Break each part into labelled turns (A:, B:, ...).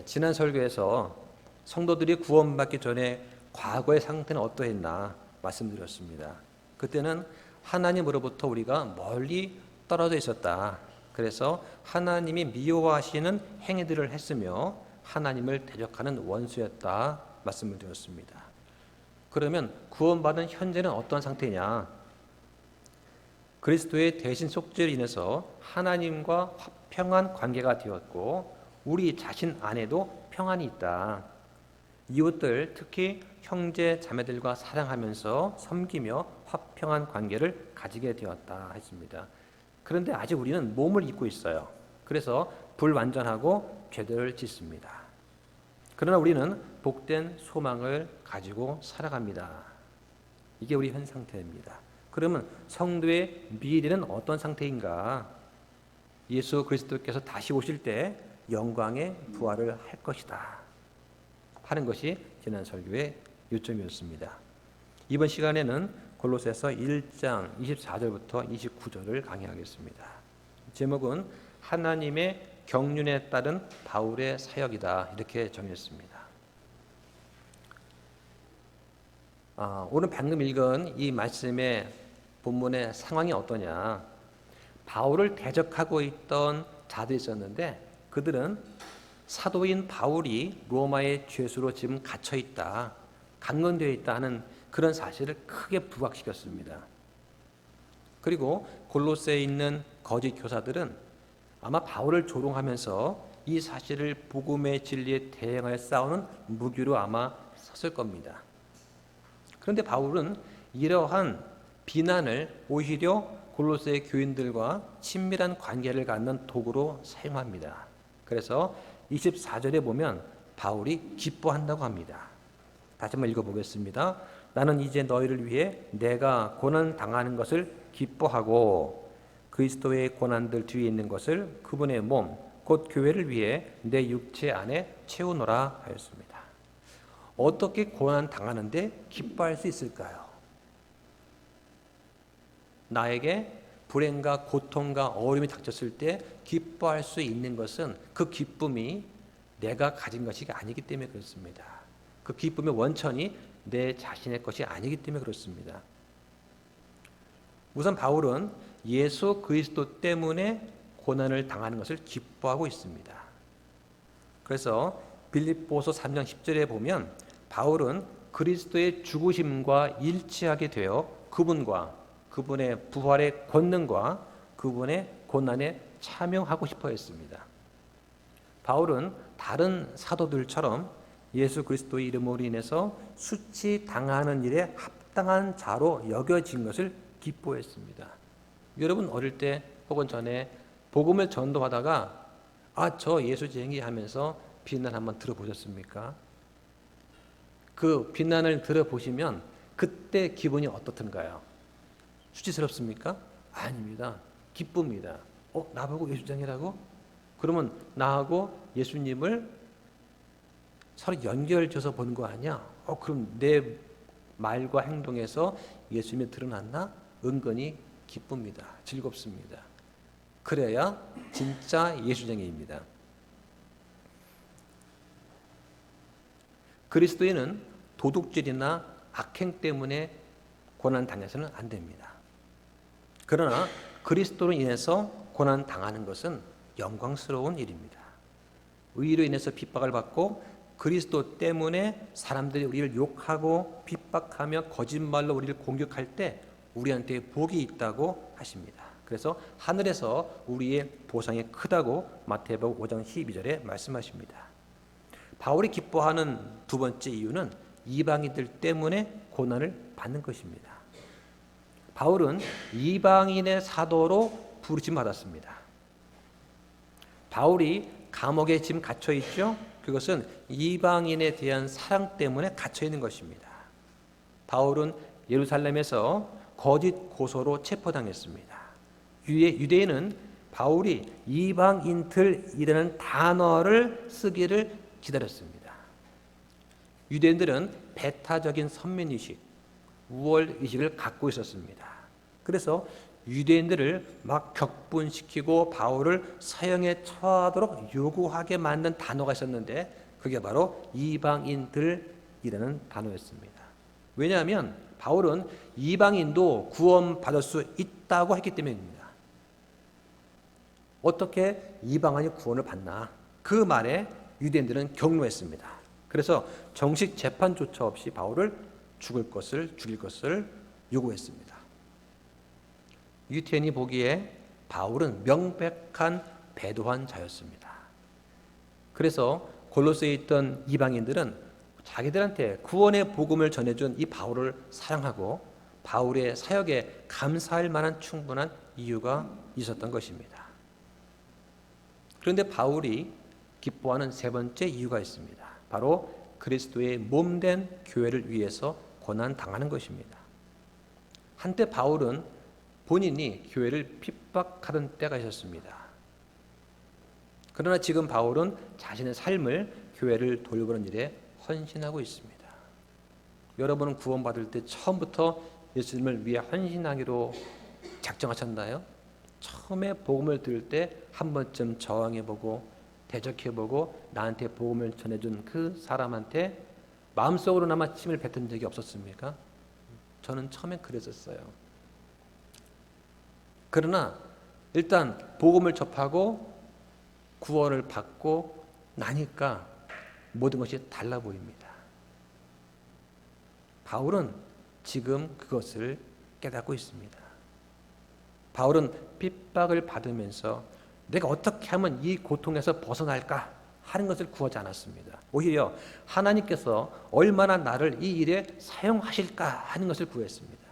A: 지난 설교에서 성도들이 구원받기 전에 과거의 상태는 어떠했나 말씀드렸습니다. 그때는 하나님으로부터 우리가 멀리 떨어져 있었다. 그래서 하나님이 미워하시는 행위들을 했으며 하나님을 대적하는 원수였다 말씀을 드렸습니다. 그러면 구원받은 현재는 어떤 상태냐? 그리스도의 대신 속죄로 인해서 하나님과 화평한 관계가 되었고 우리 자신 안에도 평안이 있다. 이웃들, 특히 형제 자매들과 사랑하면서 섬기며 화평한 관계를 가지게 되었다 했습니다. 그런데 아직 우리는 몸을 입고 있어요. 그래서 불완전하고 죄를 짓습니다. 그러나 우리는 복된 소망을 가지고 살아갑니다. 이게 우리 현 상태입니다. 그러면 성도의 미래는 어떤 상태인가? 예수 그리스도께서 다시 오실 때 영광의 부활을 할 것이다 하는 것이 지난 설교의 요점이었습니다. 이번 시간에는 골로새서 1장 24절부터 29절을 강의하겠습니다. 제목은 하나님의 경륜에 따른 바울의 사역이다 이렇게 정했습니다. 오늘 방금 읽은 이 말씀의 본문의 상황이 어떠냐? 바울을 대적하고 있던 자들이 있었는데 그들은 사도인 바울이 로마의 죄수로 지금 갇혀 있다, 감금되어 있다 하는 그런 사실을 크게 부각시켰습니다. 그리고 골로새에 있는 거짓 교사들은 아마 바울을 조롱하면서 이 사실을 복음의 진리에 대응하여 싸우는 무기로 아마 섰을 겁니다. 그런데 바울은 이러한 비난을 오히려 골로새 교인들과 친밀한 관계를 갖는 도구로 사용합니다. 그래서 24절에 보면 바울이 기뻐한다고 합니다. 다시 한번 읽어보겠습니다. 나는 이제 너희를 위해 내가 고난 당하는 것을 기뻐하고 그리스도의 고난들 뒤에 있는 것을 그분의 몸, 곧 교회를 위해 내 육체 안에 채우노라 하였습니다. 어떻게 고난 당하는데 기뻐할 수 있을까요? 나에게 불행과 고통과 어려움이 닥쳤을 때 기뻐할 수 있는 것은 그 기쁨이 내가 가진 것이 아니기 때문에 그렇습니다. 그 기쁨의 원천이 내 자신의 것이 아니기 때문에 그렇습니다. 우선 바울은 예수 그리스도 때문에 고난을 당하는 것을 기뻐하고 있습니다. 그래서 빌립보서 3장 10절에 보면 바울은 그리스도의 죽으심과 일치하게 되어 그분의 부활의 권능과 그분의 고난에 참여하고 싶어 했습니다. 바울은 다른 사도들처럼 예수 그리스도의 이름으로 인해서 수치당하는 일에 합당한 자로 여겨진 것을 기뻐했습니다. 여러분 어릴 때 혹은 전에 복음을 전도하다가 저 예수쟁이 하면서 비난 한번 들어보셨습니까? 그 비난을 들어보시면 그때 기분이 어떻던가요? 수치스럽습니까? 아닙니다. 기쁩니다. 나보고 예수쟁이라고? 그러면 나하고 예수님을 서로 연결져서 보는 거 아니야? 그럼 내 말과 행동에서 예수님이 드러났나? 은근히 기쁩니다. 즐겁습니다. 그래야 진짜 예수쟁이입니다. 그리스도인은 도둑질이나 악행 때문에 고난 당해서는 안 됩니다. 그러나 그리스도로 인해서 고난 당하는 것은 영광스러운 일입니다. 의로 인해서 핍박을 받고 그리스도 때문에 사람들이 우리를 욕하고 핍박하며 거짓말로 우리를 공격할 때 우리한테 복이 있다고 하십니다. 그래서 하늘에서 우리의 보상이 크다고 마태복음 5장 12절에 말씀하십니다. 바울이 기뻐하는 두 번째 이유는 이방인들 때문에 고난을 받는 것입니다. 바울은 이방인의 사도로 부르심 받았습니다. 바울이 감옥에 지금 갇혀 있죠? 그것은 이방인에 대한 사랑 때문에 갇혀 있는 것입니다. 바울은 예루살렘에서 거짓 고소로 체포당했습니다. 유대인은 바울이 이방인들이라는 단어를 쓰기를 기다렸습니다. 유대인들은 배타적인 선민의식, 우월의식을 갖고 있었습니다. 그래서 유대인들을 막 격분시키고 바울을 사형에 처하도록 요구하게 만든 단어가 있었는데 그게 바로 이방인들이라는 단어였습니다. 왜냐하면 바울은 이방인도 구원받을 수 있다고 했기 때문입니다. 어떻게 이방인이 구원을 받나? 그 말에 유대인들은 경로했습니다. 그래서 정식 재판조차 없이 바울을 죽일 것을 요구했습니다. 유태인이 보기에 바울은 명백한 배도한 자였습니다. 그래서 골로새에 있던 이방인들은 자기들한테 구원의 복음을 전해준 이 바울을 사랑하고 바울의 사역에 감사할 만한 충분한 이유가 있었던 것입니다. 그런데 바울이 기뻐하는 세 번째 이유가 있습니다. 바로 그리스도의 몸된 교회를 위해서 고난당하는 것입니다. 한때 바울은 본인이 교회를 핍박하던 때가 있었습니다. 그러나 지금 바울은 자신의 삶을 교회를 돌보는 일에 헌신하고 있습니다. 여러분은 구원받을 때 처음부터 예수님을 위해 헌신하기로 작정하셨나요? 처음에 복음을 들을 때 한 번쯤 저항해보고 대적해보고 나한테 복음을 전해준 그 사람한테 마음속으로나마 침을 뱉은 적이 없었습니까? 저는 처음엔 그랬었어요. 그러나 일단 복음을 접하고 구원을 받고 나니까 모든 것이 달라 보입니다. 바울은 지금 그것을 깨닫고 있습니다. 바울은 핍박을 받으면서 내가 어떻게 하면 이 고통에서 벗어날까 하는 것을 구하지 않았습니다. 오히려 하나님께서 얼마나 나를 이 일에 사용하실까 하는 것을 구했습니다.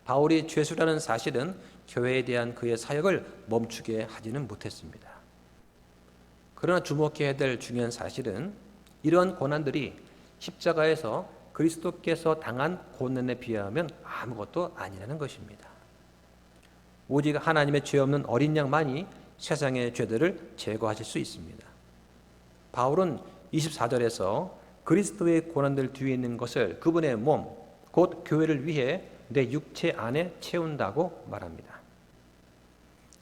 A: 바울이 죄수라는 사실은 교회에 대한 그의 사역을 멈추게 하지는 못했습니다. 그러나 주목해야 될 중요한 사실은 이러한 고난들이 십자가에서 그리스도께서 당한 고난에 비하면 아무것도 아니라는 것입니다. 오직 하나님의 죄 없는 어린 양만이 세상의 죄들을 제거하실 수 있습니다. 바울은 24절에서 그리스도의 고난들 뒤에 있는 것을 그분의 몸, 곧 교회를 위해 내 육체 안에 채운다고 말합니다.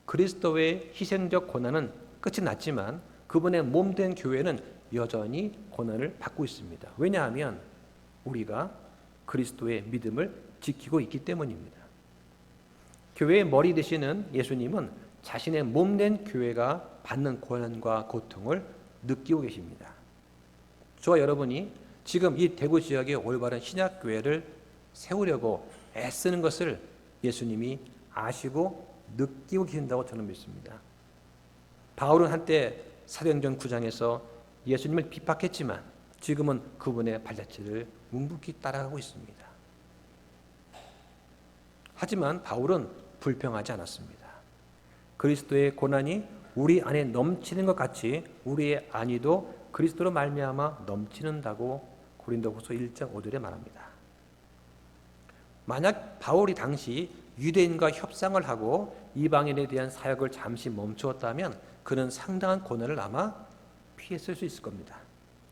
A: 그리스도의 희생적 고난은 끝이 났지만 그분의 몸된 교회는 여전히 고난을 받고 있습니다. 왜냐하면 우리가 그리스도의 믿음을 지키고 있기 때문입니다. 교회의 머리 되시는 예수님은 자신의 몸된 교회가 받는 고난과 고통을 느끼고 계십니다. 저와 여러분이 지금 이 대구 지역의 올바른 신약교회를 세우려고 애쓰는 것을 예수님이 아시고 느끼고 계신다고 저는 믿습니다. 바울은 한때 사도행전 9장에서 예수님을 비박했지만 지금은 그분의 발자취를 묵묵히 따라가고 있습니다. 하지만 바울은 불평하지 않았습니다. 그리스도의 고난이 우리 안에 넘치는 것 같이 우리의 안위도 그리스도로 말미암아 넘치는다고 고린도후서 1장 5절에 말합니다. 만약 바울이 당시 유대인과 협상을 하고 이방인에 대한 사역을 잠시 멈추었다면 그는 상당한 고난을 아마 피했을 수 있을 겁니다.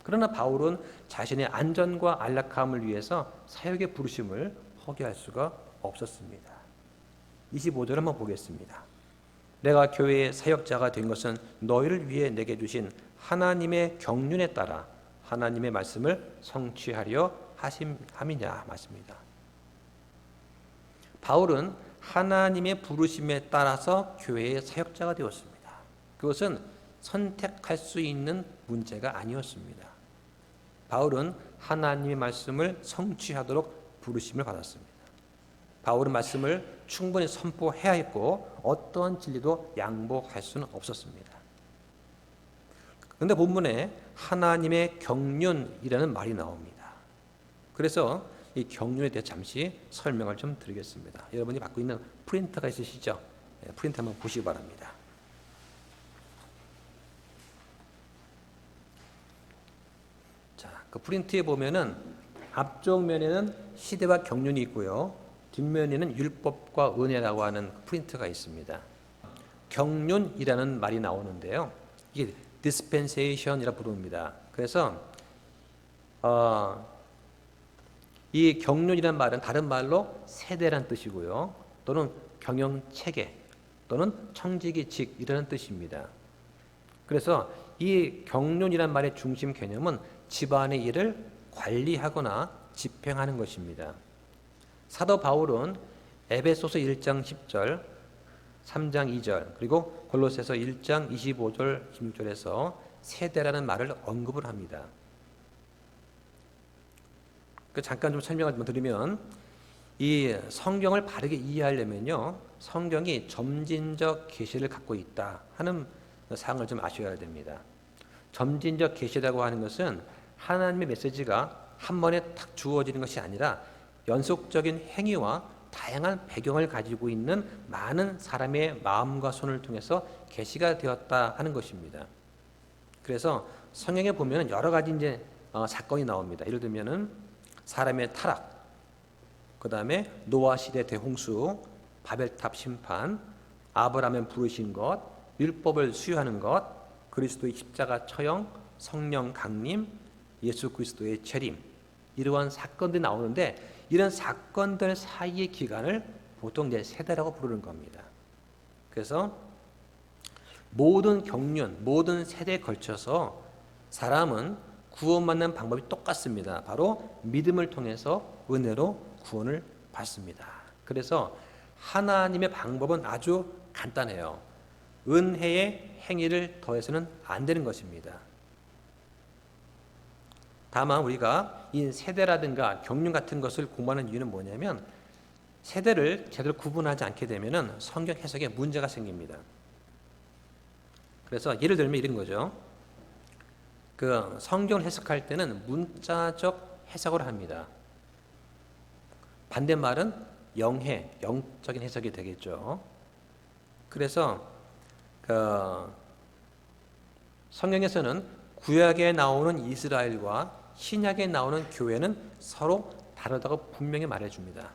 A: 그러나 바울은 자신의 안전과 안락함을 위해서 사역의 부르심을 포기할 수가 없었습니다. 25절 한번 보겠습니다. 내가 교회의 사역자가 된 것은 너희를 위해 내게 주신 하나님의 경륜에 따라 하나님의 말씀을 성취하려 함이냐 맞습니다. 바울은 하나님의 부르심에 따라서 교회의 사역자가 되었습니다. 그것은 선택할 수 있는 문제가 아니었습니다. 바울은 하나님의 말씀을 성취하도록 부르심을 받았습니다. 바울은 말씀을 충분히 선포해야 했고 어떠한 진리도 양보할 수는 없었습니다. 그런데 본문에 하나님의 경륜이라는 말이 나옵니다. 그래서 이 경륜에 대해 잠시 설명을 좀 드리겠습니다. 여러분이 갖고 있는 프린터가 있으시죠? 프린터 한번 보시기 바랍니다. 자, 그 프린트에 보면은 앞쪽 면에는 시대와 경륜이 있고요. 뒷면에는 율법과 은혜라고 하는 프린트가 있습니다. 경륜이라는 말이 나오는데요. 이게 dispensation이라 부릅니다. 그래서 이 경륜이라는 말은 다른 말로 세대란 뜻이고요. 또는 경영 체계 또는 청지기직이라는 뜻입니다. 그래서 이 경륜이란 말의 중심 개념은 집안의 일을 관리하거나 집행하는 것입니다. 사도 바울은 에베소서 1장 10절, 3장 2절, 그리고 골로새서 1장 25절, 26절에서 세대라는 말을 언급을 합니다. 잠깐 좀 설명을 드리면 이 성경을 바르게 이해하려면요, 성경이 점진적 계시를 갖고 있다 하는 사항을 좀 아셔야 됩니다. 점진적 계시라고 하는 것은 하나님의 메시지가 한 번에 탁 주어지는 것이 아니라 연속적인 행위와 다양한 배경을 가지고 있는 많은 사람의 마음과 손을 통해서 계시가 되었다 하는 것입니다. 그래서 성경에 보면 여러 가지 사건이 나옵니다. 예를 들면은 사람의 타락, 그 다음에 노아 시대 대홍수, 바벨탑 심판, 아브라함의 부르신 것, 율법을 수여하는 것, 그리스도의 십자가 처형, 성령 강림, 예수 그리스도의 재림, 이러한 사건들이 나오는데 이런 사건들 사이의 기간을 보통 세대라고 부르는 겁니다. 그래서 모든 경륜, 모든 세대에 걸쳐서 사람은 구원받는 방법이 똑같습니다. 바로 믿음을 통해서 은혜로 구원을 받습니다. 그래서 하나님의 방법은 아주 간단해요. 은혜의 행위를 더해서는 안 되는 것입니다. 다만 우리가 이 세대라든가 경륜 같은 것을 공부하는 이유는 뭐냐면 세대를 제대로 구분하지 않게 되면 성경 해석에 문제가 생깁니다. 그래서 예를 들면 이런 거죠. 그 성경을 해석할 때는 문자적 해석을 합니다. 반대말은 영적인 해석이 되겠죠. 그래서 성경에서는 구약에 나오는 이스라엘과 신약에 나오는 교회는 서로 다르다고 분명히 말해줍니다.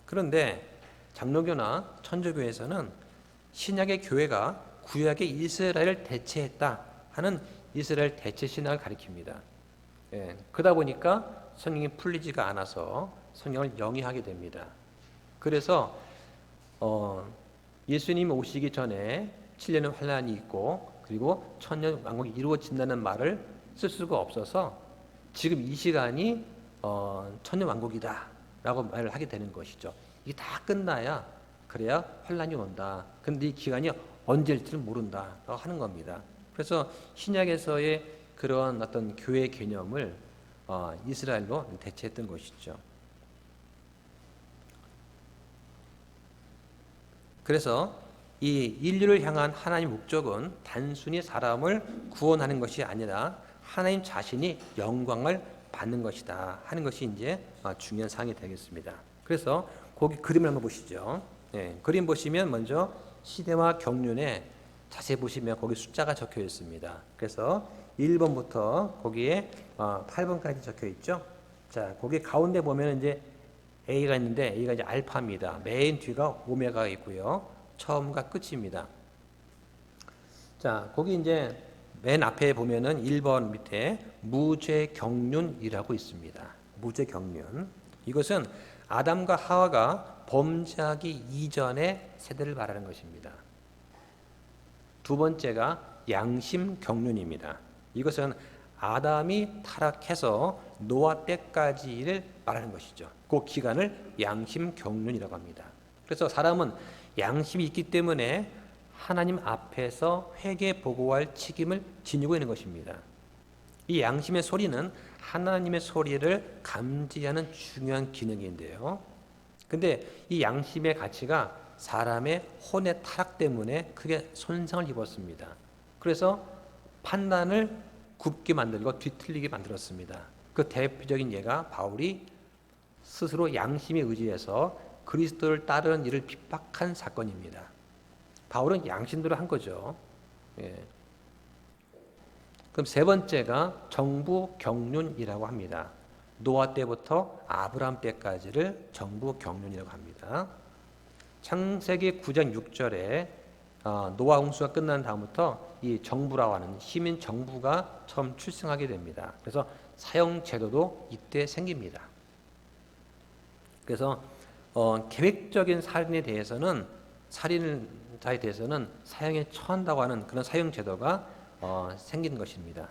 A: 그런데 장로교나 천주교에서는 신약의 교회가 구약의 이스라엘을 대체했다 하는 이스라엘 대체 신학을 가리킵니다. 그러다 보니까 성경이 풀리지가 않아서 성경을 영위하게 됩니다. 그래서 예수님이 오시기 전에 7년의 환란이 있고 그리고 천년 왕국이 이루어진다는 말을 쓸 수가 없어서 지금 이 시간이 천년 왕국이다 라고 말을 하게 되는 것이죠. 이게 다 끝나야 그래야 환란이 온다. 근데 이 기간이 언제일지는 모른다 라고 하는 겁니다. 그래서 신약에서의 그런 어떤 교회 개념을 이스라엘로 대체했던 것이죠. 그래서 이 인류를 향한 하나님의 목적은 단순히 사람을 구원하는 것이 아니라 하나님 자신이 영광을 받는 것이다 하는 것이 이제 중요한 사항이 되겠습니다. 그래서 거기 그림을 한번 보시죠. 그림 보시면 먼저 시대와 경륜에 자세히 보시면 거기 숫자가 적혀 있습니다. 그래서 1번부터 거기에 8번까지 적혀 있죠. 자, 거기 가운데 보면 이제 A가 있는데 A가 이제 알파입니다. 맨 뒤가 오메가가 있고요. 처음과 끝입니다. 자, 거기 이제 맨 앞에 보면은 1번 밑에 무죄경륜이라고 있습니다. 무죄경륜. 이것은 아담과 하와가 범죄하기 이전의 세대를 말하는 것입니다. 두 번째가 양심경륜입니다. 이것은 아담이 타락해서 노아 때까지를 말하는 것이죠. 그 기간을 양심경륜이라고 합니다. 그래서 사람은 양심이 있기 때문에 하나님 앞에서 회개 보고할 책임을 지니고 있는 것입니다. 이 양심의 소리는 하나님의 소리를 감지하는 중요한 기능인데요. 근데 이 양심의 가치가 사람의 혼의 타락 때문에 크게 손상을 입었습니다. 그래서 판단을 굽게 만들고 뒤틀리게 만들었습니다. 그 대표적인 예가 바울이 스스로 양심에 의지해서 그리스도를 따르는 일을 핍박한 사건입니다. 바울은 양심대로 한 거죠. 그럼 세 번째가 정부경륜이라고 합니다. 노아 때부터 아브라함 때까지를 정부경륜이라고 합니다. 창세기 9장 6절에 노아 홍수가 끝난 다음부터 이 정부라고 하는 시민 정부가 처음 출생하게 됩니다. 그래서 사형 제도도 이때 생깁니다. 그래서 계획적인 살인에 대해서는 살인자에 대해서는 사형에 처한다고 하는 그런 사형 제도가 생긴 것입니다.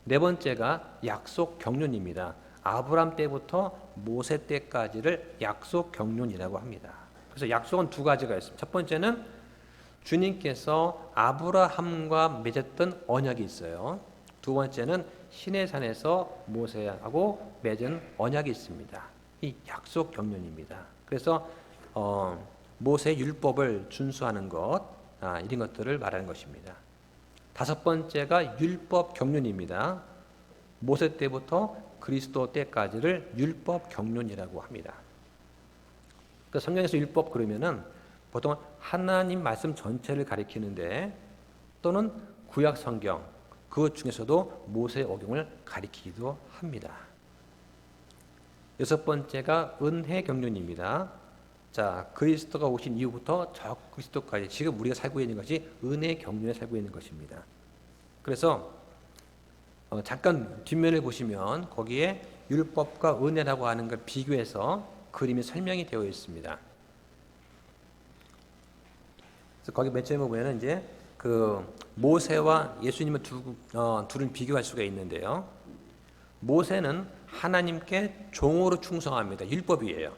A: 네 번째가 약속 경륜입니다. 아브람 때부터 모세 때까지를 약속 경륜이라고 합니다. 그래서 약속은 두 가지가 있습니다. 첫 번째는 주님께서 아브라함과 맺었던 언약이 있어요. 두 번째는 시내산에서 모세하고 맺은 언약이 있습니다. 이 약속 경륜입니다. 그래서 모세 율법을 준수하는 것, 이런 것들을 말하는 것입니다. 다섯 번째가 율법 경륜입니다. 모세 때부터 그리스도 때까지를 율법 경륜이라고 합니다. 그 성경에서 율법 그러면은 보통 하나님 말씀 전체를 가리키는데 또는 구약 성경 그 중에서도 모세 오경을 가리키기도 합니다. 여섯 번째가 은혜 경륜입니다. 자, 그리스도가 오신 이후부터 저 그리스도까지 지금 우리가 살고 있는 것이 은혜 경륜에 살고 있는 것입니다. 그래서 잠깐 뒷면을 보시면 거기에 율법과 은혜라고 하는 걸 비교해서 그림이 설명이 되어 있습니다. 그래서 거기 맨 처음에 보면은 이제 그 모세와 예수님을 둘은 비교할 수가 있는데요. 모세는 하나님께 종으로 충성합니다. 율법이에요.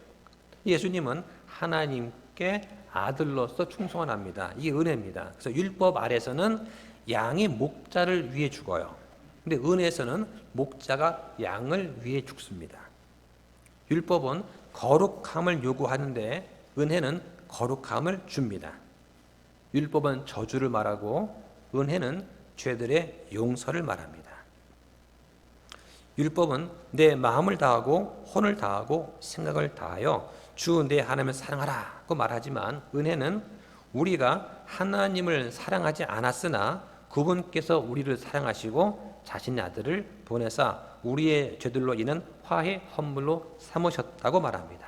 A: 예수님은 하나님께 아들로서 충성합니다. 이게 은혜입니다. 그래서 율법 아래서는 양이 목자를 위해 죽어요. 근데 은혜에서는 목자가 양을 위해 죽습니다. 율법은 거룩함을 요구하는데 은혜는 거룩함을 줍니다. 율법은 저주를 말하고 은혜는 죄들의 용서를 말합니다. 율법은 내 마음을 다하고 혼을 다하고 생각을 다하여 주 내 하나님을 사랑하라고 말하지만 은혜는 우리가 하나님을 사랑하지 않았으나 그분께서 우리를 사랑하시고 자신의 아들을 보내사 우리의 죄들로 인한 화해 헌물로 삼으셨다고 말합니다.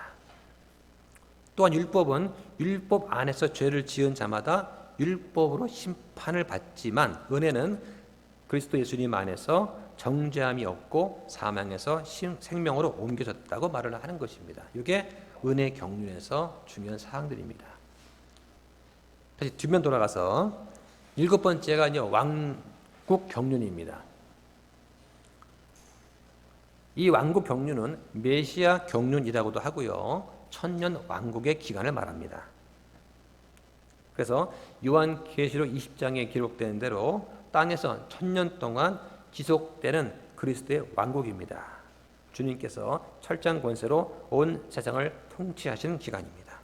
A: 또한 율법은 율법 안에서 죄를 지은 자마다 율법으로 심판을 받지만 은혜는 그리스도 예수님 안에서 정죄함이 없고 사망에서 생명으로 옮겨졌다고 말을 하는 것입니다. 이게 은혜 경륜에서 중요한 사항들입니다. 다시 뒷면 돌아가서 일곱 번째가 이제 왕국 경륜입니다. 이 왕국 경륜은 메시아 경륜이라고도 하고요. 천년 왕국의 기간을 말합니다. 그래서 요한계시록 20장에 기록된 대로 땅에서 천년 동안 지속되는 그리스도의 왕국입니다. 주님께서 철장 권세로 온 세상을 통치하시는 기간입니다.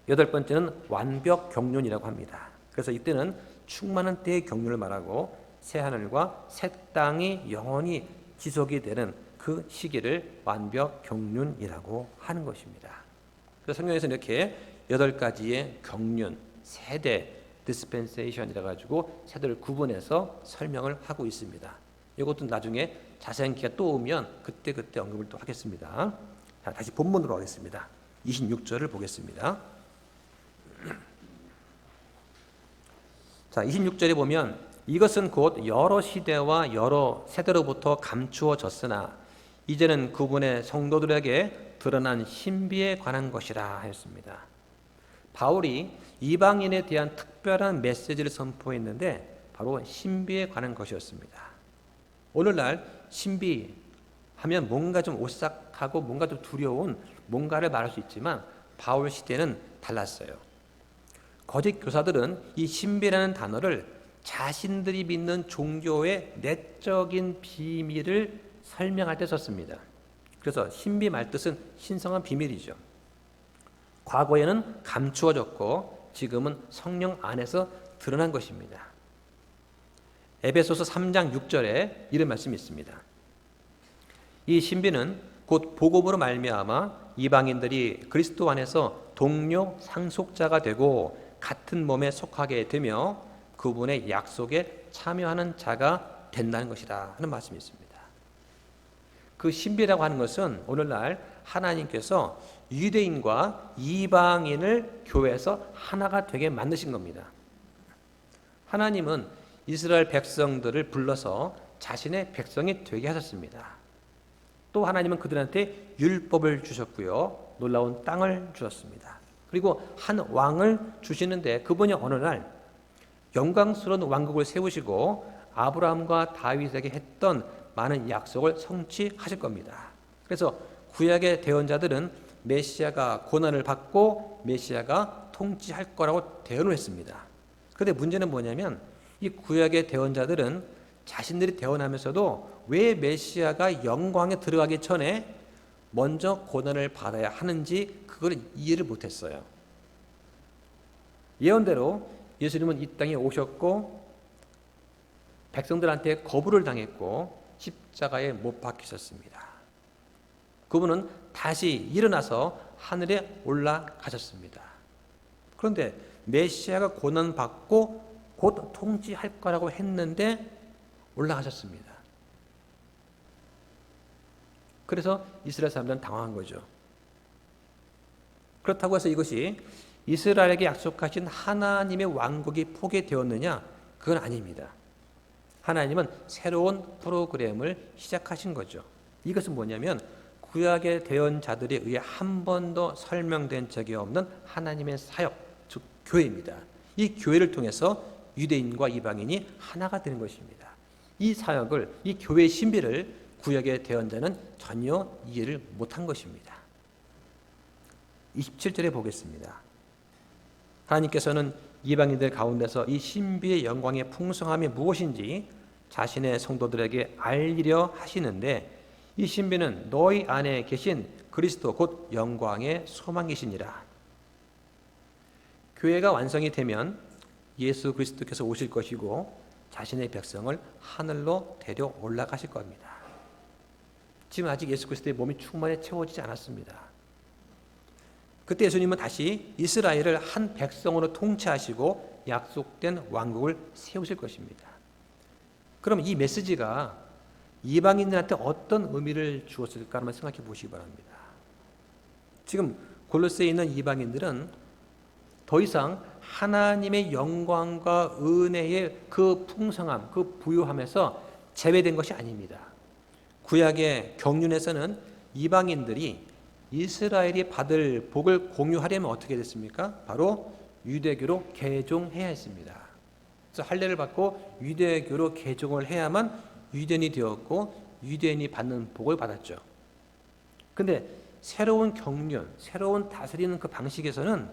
A: 여덟 번째는 완벽 경륜이라고 합니다. 그래서 이때는 충만한 때의 경륜을 말하고 새하늘과 새 땅이 영원히 지속이 되는 그 시기를 완벽 경륜이라고 하는 것입니다. 그래서 성경에서 이렇게 8가지의 경륜, 세대, 디스펜세이션이라 가지고 세대를 구분해서 설명을 하고 있습니다. 이것도 나중에 자세한 기회가 또 오면 그때 언급을 또 하겠습니다. 자, 다시 본문으로 가겠습니다. 26절을 보겠습니다. 자, 26절에 보면 이것은 곧 여러 시대와 여러 세대로부터 감추어졌으나 이제는 그분의 성도들에게 드러난 신비에 관한 것이라 하였습니다. 바울이 이방인에 대한 특별한 메시지를 선포했는데 바로 신비에 관한 것이었습니다. 오늘날 신비하면 뭔가 좀 오싹하고 뭔가 좀 두려운 뭔가를 말할 수 있지만 바울 시대는 달랐어요. 거짓 교사들은 이 신비라는 단어를 자신들이 믿는 종교의 내적인 비밀을 설명할 때 썼습니다. 그래서 신비 말뜻은 신성한 비밀이죠. 과거에는 감추어졌고 지금은 성령 안에서 드러난 것입니다. 에베소서 3장 6절에 이런 말씀이 있습니다. 이 신비는 곧 복음으로 말미암아 이방인들이 그리스도 안에서 동료 상속자가 되고 같은 몸에 속하게 되며 그분의 약속에 참여하는 자가 된다는 것이다 하는 말씀이 있습니다. 그 신비라고 하는 것은 오늘날 하나님께서 유대인과 이방인을 교회에서 하나가 되게 만드신 겁니다. 하나님은 이스라엘 백성들을 불러서 자신의 백성이 되게 하셨습니다. 또 하나님은 그들한테 율법을 주셨고요. 놀라운 땅을 주셨습니다. 그리고 한 왕을 주시는데 그분이 어느 날 영광스러운 왕국을 세우시고 아브라함과 다윗에게 했던 많은 약속을 성취하실 겁니다. 그래서 구약의 대언자들은 메시아가 고난을 받고 메시아가 통치할 거라고 대언을 했습니다. 그런데 문제는 뭐냐면 이 구약의 대언자들은 자신들이 대언하면서도 왜 메시아가 영광에 들어가기 전에 먼저 고난을 받아야 하는지 그걸 이해를 못했어요. 예언대로 예수님은 이 땅에 오셨고 백성들한테 거부를 당했고 십자가에 못 박히셨습니다. 그분은 다시 일어나서 하늘에 올라가셨습니다. 그런데 메시아가 고난받고 곧 통치할 거라고 했는데 올라가셨습니다. 그래서 이스라엘 사람들은 당황한 거죠. 그렇다고 해서 이것이 이스라엘에게 약속하신 하나님의 왕국이 포기되었느냐? 그건 아닙니다. 하나님은 새로운 프로그램을 시작하신 거죠. 이것은 뭐냐면 구약의 대언자들에 의해 한 번도 설명된 적이 없는 하나님의 사역, 즉 교회입니다. 이 교회를 통해서 유대인과 이방인이 하나가 되는 것입니다. 이 사역을, 이 교회의 신비를 구약의 대언자는 전혀 이해를 못한 것입니다. 27절에 보겠습니다. 하나님께서는 이방인들 가운데서 이 신비의 영광의 풍성함이 무엇인지 자신의 성도들에게 알리려 하시는데 이 신비는 너희 안에 계신 그리스도 곧 영광의 소망이시니라. 교회가 완성이 되면 예수 그리스도께서 오실 것이고 자신의 백성을 하늘로 데려 올라가실 겁니다. 지금 아직 예수 그리스도의 몸이 충만히 채워지지 않았습니다. 그때 예수님은 다시 이스라엘을 한 백성으로 통치하시고 약속된 왕국을 세우실 것입니다. 그럼 이 메시지가 이방인들한테 어떤 의미를 주었을까 한번 생각해 보시기 바랍니다. 지금 골로새에 있는 이방인들은 더 이상 하나님의 영광과 은혜의 그 풍성함, 그 부유함에서 제외된 것이 아닙니다. 구약의 경륜에서는 이방인들이 이스라엘이 받을 복을 공유하려면 어떻게 됐습니까? 바로 유대교로 개종해야 했습니다. 그래서 할례를 받고 유대교로 개종을 해야만 유대인이 되었고 유대인이 받는 복을 받았죠. 근데 새로운 경륜, 새로운 다스리는 그 방식에서는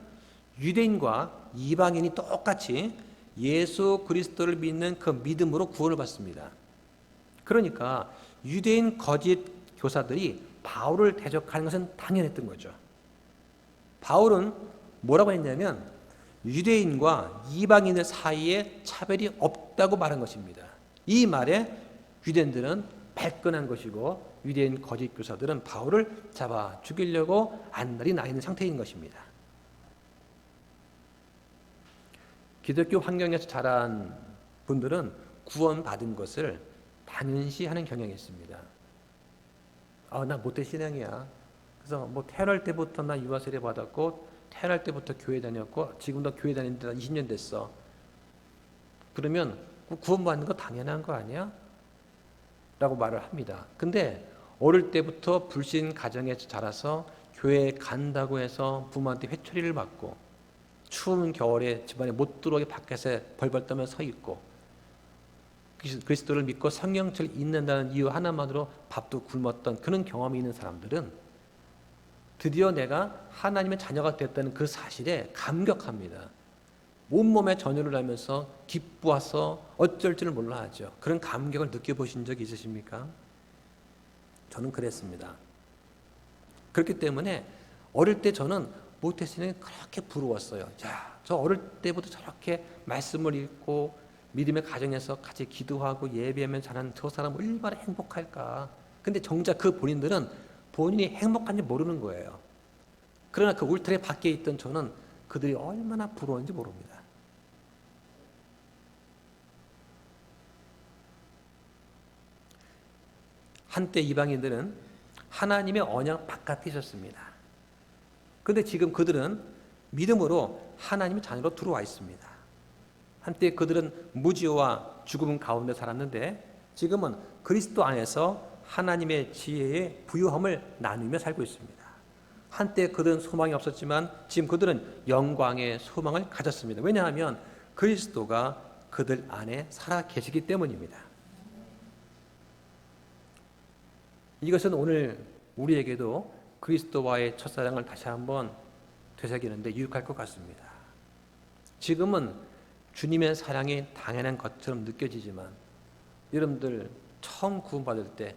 A: 유대인과 이방인이 똑같이 예수 그리스도를 믿는 그 믿음으로 구원을 받습니다. 그러니까 유대인 거짓 교사들이 바울을 대적하는 것은 당연했던 거죠. 바울은 뭐라고 했냐면 유대인과 이방인들 사이에 차별이 없다고 말한 것입니다. 이 말에 유대인들은 발끈한 것이고 유대인 거짓 교사들은 바울을 잡아 죽이려고 안달이 나 있는 상태인 것입니다. 기독교 환경에서 자란 분들은 구원받은 것을 당연시하는 경향이 있습니다. 나 모태 신앙이야. 그래서 뭐 태어날 때부터 나 유아 세례 받았고 태어날 때부터 교회 다녔고 지금도 교회 다닌 지 20년 됐어. 그러면 구원받는 거 당연한 거 아니야? 라고 말을 합니다. 근데 어릴 때부터 불신 가정에서 자라서 교회에 간다고 해서 부모한테 회초리를 맞고 추운 겨울에 집안에 못 들어오게 밖에서 벌벌 떠며 서 있고 그리스도를 믿고 성경책을 읽는다는 이유 하나만으로 밥도 굶었던 그런 경험이 있는 사람들은 드디어 내가 하나님의 자녀가 되었다는 그 사실에 감격합니다. 온몸에 전율을 하면서 기뻐서 어쩔 줄 몰라 하죠. 그런 감격을 느껴보신 적 있으십니까? 저는 그랬습니다. 그렇기 때문에 어릴 때 저는 모태신앙이 그렇게 부러웠어요. 자, 저 어릴 때부터 저렇게 말씀을 읽고 믿음의 가정에서 같이 기도하고 예배하면 자란 저 사람 얼마나 행복할까. 근데 정작 그 본인들은 본인이 행복한지 모르는 거예요. 그러나 그 울타리 밖에 있던 저는 그들이 얼마나 부러운지 모릅니다. 한때 이방인들은 하나님의 언약 바깥에 있었습니다. 그런데 지금 그들은 믿음으로 하나님의 자녀로 들어와 있습니다. 한때 그들은 무지와 죽음 가운데 살았는데 지금은 그리스도 안에서 하나님의 지혜의 부유함을 나누며 살고 있습니다. 한때 그들은 소망이 없었지만 지금 그들은 영광의 소망을 가졌습니다. 왜냐하면 그리스도가 그들 안에 살아 계시기 때문입니다. 이것은 오늘 우리에게도 그리스도와의 첫사랑을 다시 한번 되새기는데 유익할 것 같습니다. 지금은 주님의 사랑이 당연한 것처럼 느껴지지만 여러분들 처음 구원받을 때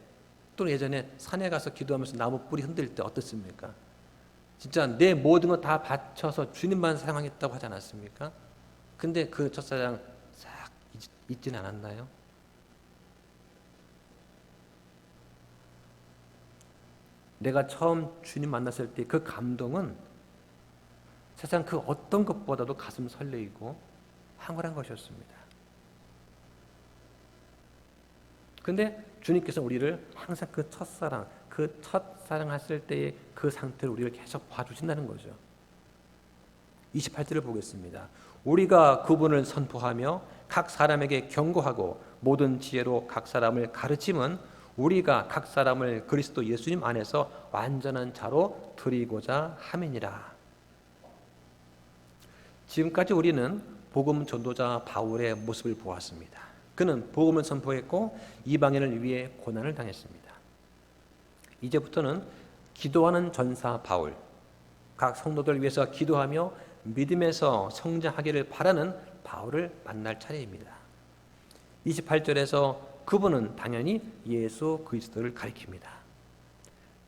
A: 또는 예전에 산에 가서 기도하면서 나무 뿌리 흔들 때 어떻습니까? 진짜 내 모든 거 다 바쳐서 주님만 사랑하겠다고 하지 않았습니까? 근데 그 첫사랑 싹 잊지는 않았나요? 내가 처음 주님 만났을 때 그 감동은 세상 그 어떤 것보다도 가슴 설레이고 황홀한 것이었습니다. 근데 주님께서 우리를 항상 그 첫사랑 했을 때의 그 상태를 우리를 계속 봐주신다는 거죠. 28절을 보겠습니다. 우리가 그분을 선포하며 각 사람에게 경고하고 모든 지혜로 각 사람을 가르침은 우리가 각 사람을 그리스도 예수님 안에서 완전한 자로 드리고자 함이니라. 지금까지 우리는 복음 전도자 바울의 모습을 보았습니다. 그는 복음을 선포했고 이방인을 위해 고난을 당했습니다. 이제부터는 기도하는 전사 바울, 각 성도들을 위해서 기도하며 믿음에서 성장하기를 바라는 바울을 만날 차례입니다. 28절에서 그분은 당연히 예수 그리스도를 가리킵니다.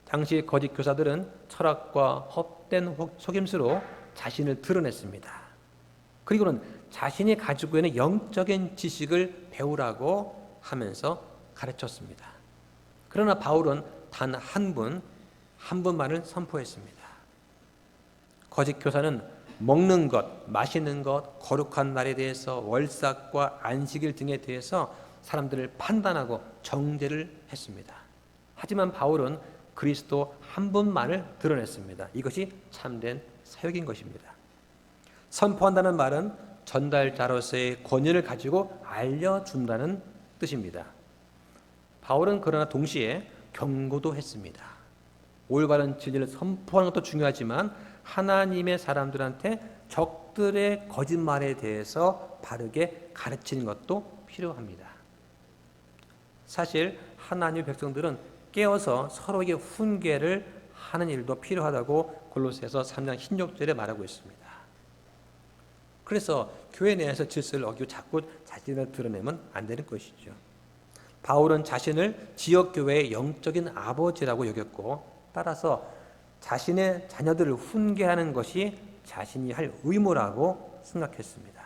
A: 당시 거짓 교사들은 철학과 헛된 속임수로 자신을 드러냈습니다. 그리고는 자신이 가지고 있는 영적인 지식을 배우라고 하면서 가르쳤습니다. 그러나 바울은 단 한 분만을 선포했습니다. 거짓 교사는 먹는 것, 마시는 것, 거룩한 날에 대해서 월삭과 안식일 등에 대해서 사람들을 판단하고 정죄를 했습니다. 하지만 바울은 그리스도 한 분만을 드러냈습니다. 이것이 참된 사역인 것입니다. 선포한다는 말은 전달자로서의 권위를 가지고 알려준다는 뜻입니다. 바울은 그러나 동시에 경고도 했습니다. 올바른 진리를 선포하는 것도 중요하지만 하나님의 사람들한테 적들의 거짓말에 대해서 바르게 가르치는 것도 필요합니다. 사실 하나님의 백성들은 깨어서 서로에게 훈계를 하는 일도 필요하다고 골로새서 3장 16절에 말하고 있습니다. 그래서 교회 내에서 질서를 어기고 자꾸 자신을 드러내면 안 되는 것이죠. 바울은 자신을 지역교회의 영적인 아버지라고 여겼고 따라서 자신의 자녀들을 훈계하는 것이 자신이 할 의무라고 생각했습니다.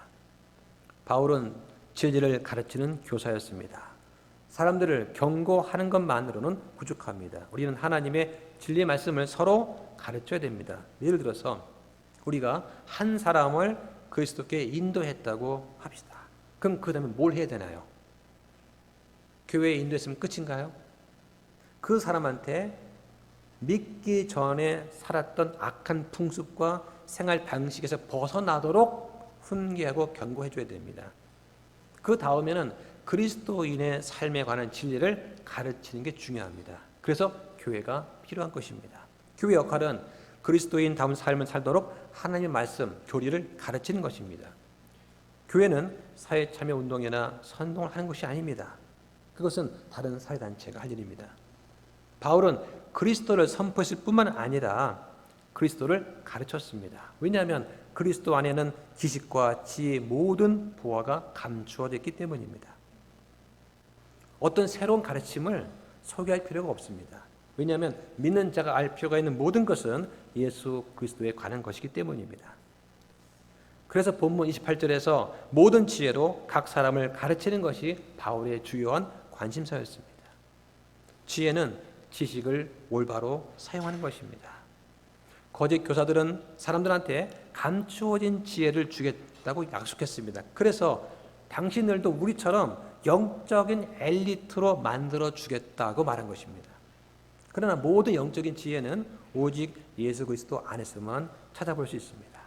A: 바울은 진리를 가르치는 교사였습니다. 사람들을 경고하는 것만으로는 부족합니다. 우리는 하나님의 진리의 말씀을 서로 가르쳐야 됩니다. 예를 들어서 우리가 한 사람을 그리스도께 인도했다고 합시다. 그럼 그 다음에 뭘 해야 되나요? 교회에 인도했으면 끝인가요? 그 사람한테 믿기 전에 살았던 악한 풍습과 생활 방식에서 벗어나도록 훈계하고 경고해 줘야 됩니다. 그 다음에는 그리스도인의 삶에 관한 진리를 가르치는 게 중요합니다. 그래서 교회가 필요한 것입니다. 교회 역할은 그리스도인다운 삶을 살도록 하나님의 말씀, 교리를 가르치는 것입니다. 교회는 사회참여운동이나 선동을 하는 것이 아닙니다. 그것은 다른 사회단체가 할 일입니다. 바울은 그리스도를 선포했을 뿐만 아니라 그리스도를 가르쳤습니다. 왜냐하면 그리스도 안에는 지식과 지혜의 모든 보화가 감추어져 있기 때문입니다. 어떤 새로운 가르침을 소개할 필요가 없습니다. 왜냐하면 믿는 자가 알 필요가 있는 모든 것은 예수 그리스도에 관한 것이기 때문입니다. 그래서 본문 28절에서 모든 지혜로 각 사람을 가르치는 것이 바울의 주요한 관심사였습니다. 지혜는 지식을 올바로 사용하는 것입니다. 거짓 교사들은 사람들한테 감추어진 지혜를 주겠다고 약속했습니다. 그래서 당신들도 우리처럼 영적인 엘리트로 만들어 주겠다고 말한 것입니다. 그러나 모든 영적인 지혜는 오직 예수 그리스도 안에서만 찾아볼 수 있습니다.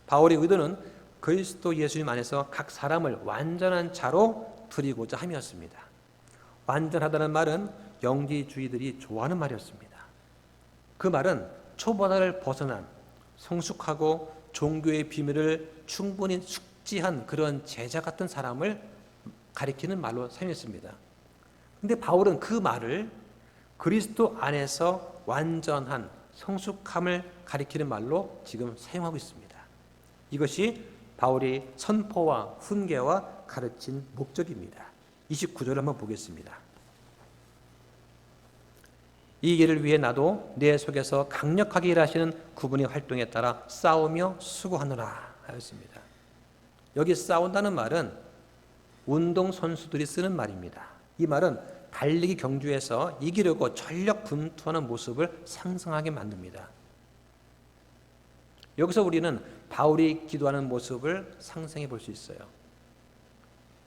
A: 바울의 의도는 그리스도 예수님 안에서 각 사람을 완전한 자로 드리고자 함이었습니다. 완전하다는 말은 영지주의들이 좋아하는 말이었습니다. 그 말은 초보다를 벗어난 성숙하고 종교의 비밀을 충분히 숙지한 그런 제자 같은 사람을 가리키는 말로 사용했습니다. 근데 바울은 그 말을 그리스도 안에서 완전한 성숙함을 가리키는 말로 지금 사용하고 있습니다. 이것이 바울이 선포와 훈계와 가르친 목적입니다. 29절을 한번 보겠습니다. 이 일을 위해 나도 내 속에서 강력하게 일하시는 그분의 활동에 따라 싸우며 수고하노라 하였습니다. 여기 싸운다는 말은 운동선수들이 쓰는 말입니다. 이 말은 달리기 경주에서 이기려고 전력 분투하는 모습을 상상하게 만듭니다. 여기서 우리는 바울이 기도하는 모습을 상상해 볼 수 있어요.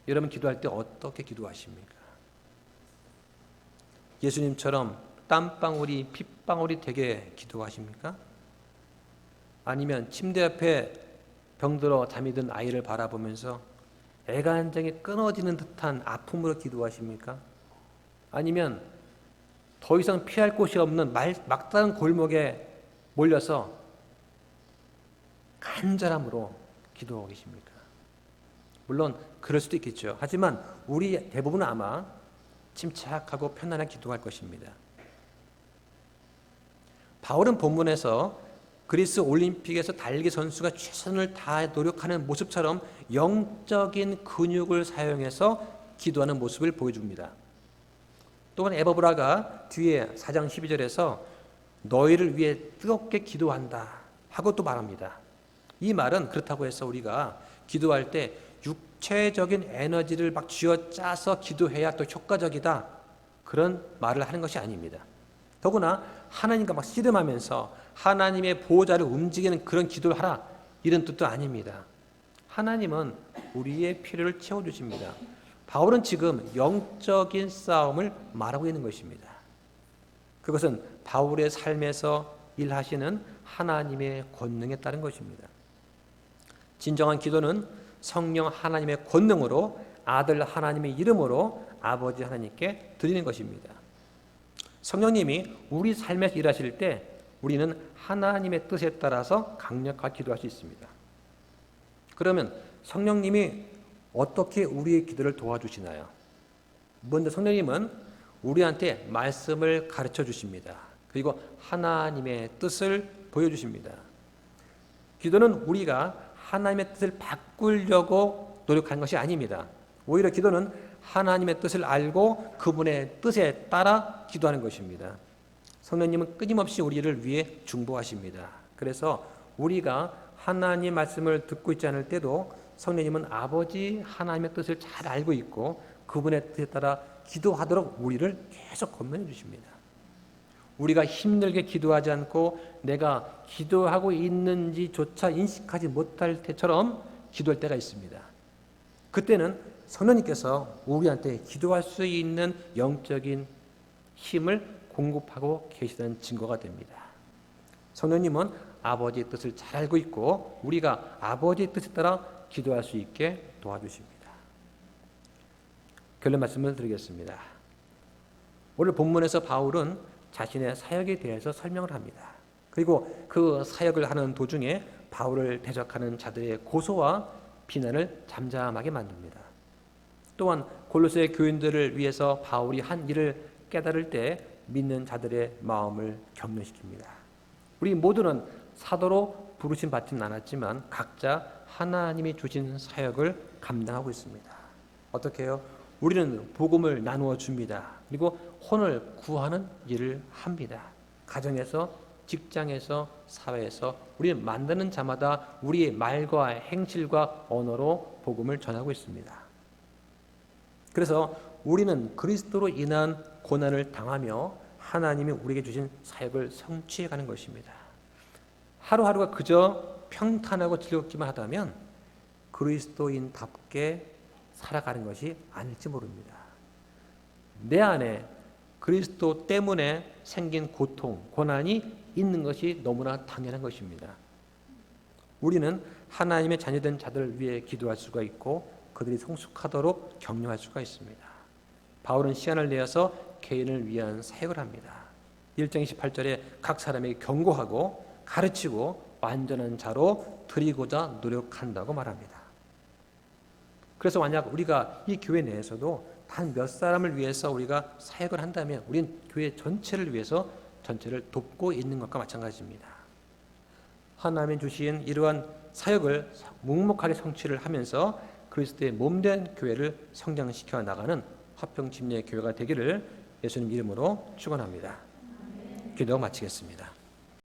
A: 여러분 기도할 때 어떻게 기도하십니까? 예수님처럼 땀방울이 핏방울이 되게 기도하십니까? 아니면 침대 옆에 병들어 잠이 든 아이를 바라보면서 애간장이 끊어지는 듯한 아픔으로 기도하십니까? 아니면 더 이상 피할 곳이 없는 막다른 골목에 몰려서 간절함으로 기도하고 계십니까? 물론 그럴 수도 있겠죠. 하지만 우리 대부분은 아마 침착하고 편안하게 기도할 것입니다. 바울은 본문에서 그리스 올림픽에서 달리기 선수가 최선을 다해 노력하는 모습처럼 영적인 근육을 사용해서 기도하는 모습을 보여줍니다. 또한 에바브라가 뒤에 4장 12절에서 너희를 위해 뜨겁게 기도한다 하고 또 말합니다. 이 말은 그렇다고 해서 우리가 기도할 때 육체적인 에너지를 막 쥐어짜서 기도해야 또 효과적이다 그런 말을 하는 것이 아닙니다. 더구나 하나님과 막 씨름하면서 하나님의 보호자를 움직이는 그런 기도를 하라 이런 뜻도 아닙니다. 하나님은 우리의 필요를 채워주십니다. 바울은 지금 영적인 싸움을 말하고 있는 것입니다. 그것은 바울의 삶에서 일하시는 하나님의 권능에 따른 것입니다. 진정한 기도는 성령 하나님의 권능으로 아들 하나님의 이름으로 아버지 하나님께 드리는 것입니다. 성령님이 우리 삶에서 일하실 때 우리는 하나님의 뜻에 따라서 강력하게 기도할 수 있습니다. 그러면 성령님이 어떻게 우리의 기도를 도와주시나요? 먼저 성령님은 우리한테 말씀을 가르쳐 주십니다. 그리고 하나님의 뜻을 보여주십니다. 기도는 우리가 하나님의 뜻을 바꾸려고 노력하는 것이 아닙니다. 오히려 기도는 하나님의 뜻을 알고 그분의 뜻에 따라 기도하는 것입니다. 성령님은 끊임없이 우리를 위해 중보하십니다. 그래서 우리가 하나님 말씀을 듣고 있지 않을 때도 성령님은 아버지 하나님의 뜻을 잘 알고 있고 그분의 뜻에 따라 기도하도록 우리를 계속 권면해 주십니다. 우리가 힘들게 기도하지 않고 내가 기도하고 있는지조차 인식하지 못할 때처럼 기도할 때가 있습니다. 그때는 성령님께서 우리한테 기도할 수 있는 영적인 힘을 공급하고 계시다는 증거가 됩니다. 성령님은 아버지의 뜻을 잘 알고 있고 우리가 아버지의 뜻에 따라 기도할 수 있게 도와주십니다. 결론 말씀을 드리겠습니다. 오늘 본문에서 바울은 자신의 사역에 대해서 설명을 합니다. 그리고 그 사역을 하는 도중에 바울을 대적하는 자들의 고소와 비난을 잠잠하게 만듭니다. 또한 골로새 교인들을 위해서 바울이 한 일을 깨달을 때 믿는 자들의 마음을 격려시킵니다. 우리 모두는 사도로 부르심 받지는 않았지만 각자 하나님이 주신 사역을 감당하고 있습니다. 어떻게 해요? 우리는 복음을 나누어 줍니다. 그리고 혼을 구하는 일을 합니다. 가정에서, 직장에서, 사회에서 우리는 만드는 자마다 우리의 말과 행실과 언어로 복음을 전하고 있습니다. 그래서 우리는 그리스도로 인한 고난을 당하며 하나님이 우리에게 주신 사역을 성취해가는 것입니다. 하루하루가 그저 평탄하고 즐겁기만 하다면 그리스도인답게 살아가는 것이 아닐지 모릅니다. 내 안에 그리스도 때문에 생긴 고통, 고난이 있는 것이 너무나 당연한 것입니다. 우리는 하나님의 자녀된 자들을 위해 기도할 수가 있고 그들이 성숙하도록 격려할 수가 있습니다. 바울은 시간을 내어서 개인을 위한 사역을 합니다. 1장 28절에 각 사람에게 경고하고 가르치고 완전한 자로 드리고자 노력한다고 말합니다. 그래서 만약 우리가 이 교회 내에서도 단 몇 사람을 위해서 우리가 사역을 한다면 우리는 교회 전체를 위해서 전체를 돕고 있는 것과 마찬가지입니다. 하나님이 주신 이러한 사역을 묵묵하게 성취를 하면서 그리스도의 몸된 교회를 성장시켜 나가는 화평 침례 교회가 되기를 예수님 이름으로 축원합니다. 기도 마치겠습니다.